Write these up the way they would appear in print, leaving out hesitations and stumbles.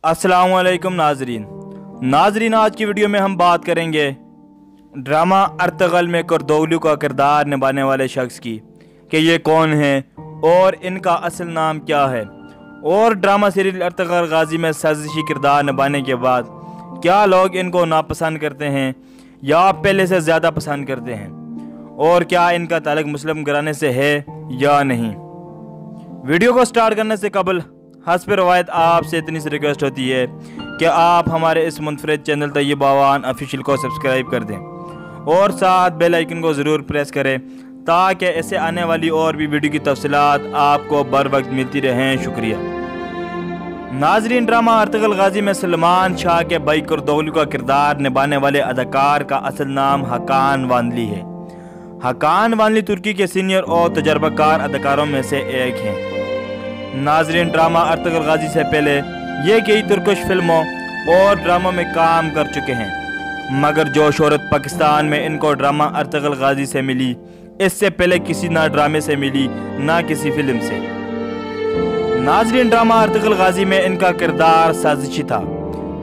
अस्सलाम वालेकुम नाजरीन, आज की वीडियो में हम बात करेंगे ड्रामा अर्तुग्रुल में कurdoglu का किरदार निभाने वाले शख्स की कि ये कौन है और इनका असल नाम क्या है, और ड्रामा सीरियल अर्तुग्रुल गाजी में साजिशी किरदार निभाने के बाद क्या लोग इनको नापसंद करते हैं या पहले से ज़्यादा पसंद करते हैं, और क्या इनका ताल्लुक मुस्लिम घराने से है या नहीं। वीडियो को स्टार्ट करने से कबल हस्ब रवायत आपसे इतनी सी रिक्वेस्ट होती है कि आप हमारे इस मुनफरिद चैनल तय्यब ऑफिशियल को सब्सक्राइब कर दें और साथ बेल आइकन को ज़रूर प्रेस करें ताकि ऐसे आने वाली और भी वीडियो की तफसीलात आपको बर वक्त मिलती रहें। शुक्रिया नाजरीन, ड्रामा अर्तुग्रुल गाजी में सलमान शाह के भाई कurdoglu का किरदार निभाने वाले अदाकार का असल नाम hakan vanlI है। hakan vanlI तुर्की के सीनियर और तजर्बाकार अदाकारों में से एक हैं। नाजरीन, ड्रामा अर्तुग्रुल गाजी से पहले ये कई तुर्किश फिल्मों और ड्रामों में काम कर चुके हैं, मगर जो शोहरत पाकिस्तान में इनको ड्रामा अर्तुग्रुल गाजी से मिली, इससे पहले किसी ना ड्रामे से मिली ना किसी फिल्म से। नाजरीन, ड्रामा अर्तुग्रुल गाजी में इनका किरदार साजिशी था,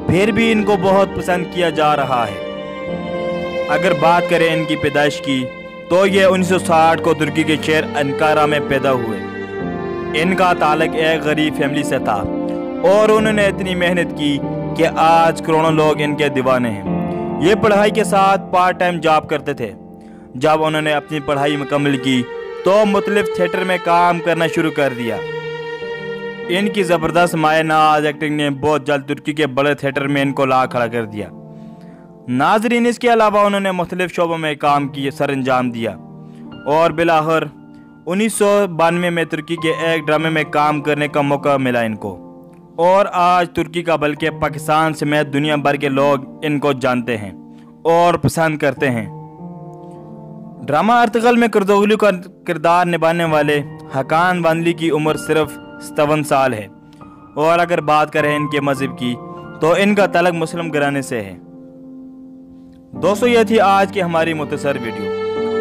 फिर भी इनको बहुत पसंद किया जा रहा है। अगर बात करें इनकी पैदाइश की तो ये 1960 को तुर्की के शहर अंकारा में पैदा हुए। इनका ताल्लुक एक गरीब फैमिली से था और उन्होंने इतनी मेहनत की कि आज करोड़ों लोग इनके दीवाने हैं। ये पढ़ाई के साथ पार्ट टाइम जॉब करते थे। जब उन्होंने अपनी पढ़ाई मुकम्मल की तो मुख्तलिफ थिएटर में काम करना शुरू कर दिया। इनकी ज़बरदस्त मायनाज एक्टिंग ने बहुत जल्द तुर्की के बड़े थिएटर में इनको ला खड़ा कर दिया। नाजरीन, इसके अलावा उन्होंने मुख्तलिफ शोबों में काम किए सर अंजाम दिया और बिलाखिर 1992 में तुर्की के एक ड्रामे में काम करने का मौका मिला इनको, और आज तुर्की का बल्कि पाकिस्तान समेत दुनिया भर के लोग इनको जानते हैं और पसंद करते हैं। ड्रामा अर्तुग्रुल में कurdoglu का किरदार निभाने वाले hakan vanlI की उम्र सिर्फ 57 साल है, और अगर बात करें इनके मज़हब की तो इनका ताल्लुक मुस्लिम घराने से है। दोस्तों, ये थी आज की हमारी मुख्तसर वीडियो।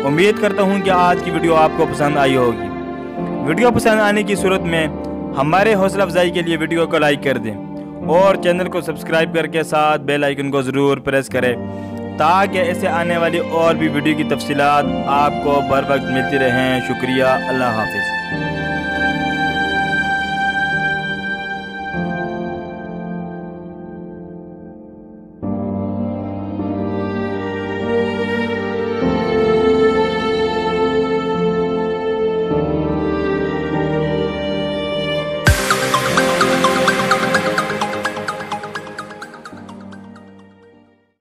उम्मीद करता हूँ कि आज की वीडियो आपको पसंद आई होगी। वीडियो पसंद आने की सूरत में हमारे हौसला अफजाई के लिए वीडियो को लाइक कर दें और चैनल को सब्सक्राइब करके साथ बेल आइकन को ज़रूर प्रेस करें ताकि ऐसे आने वाली और भी वीडियो की तफसीलात आपको बर वक्त मिलती रहें। शुक्रिया। अल्लाह हाफिज़।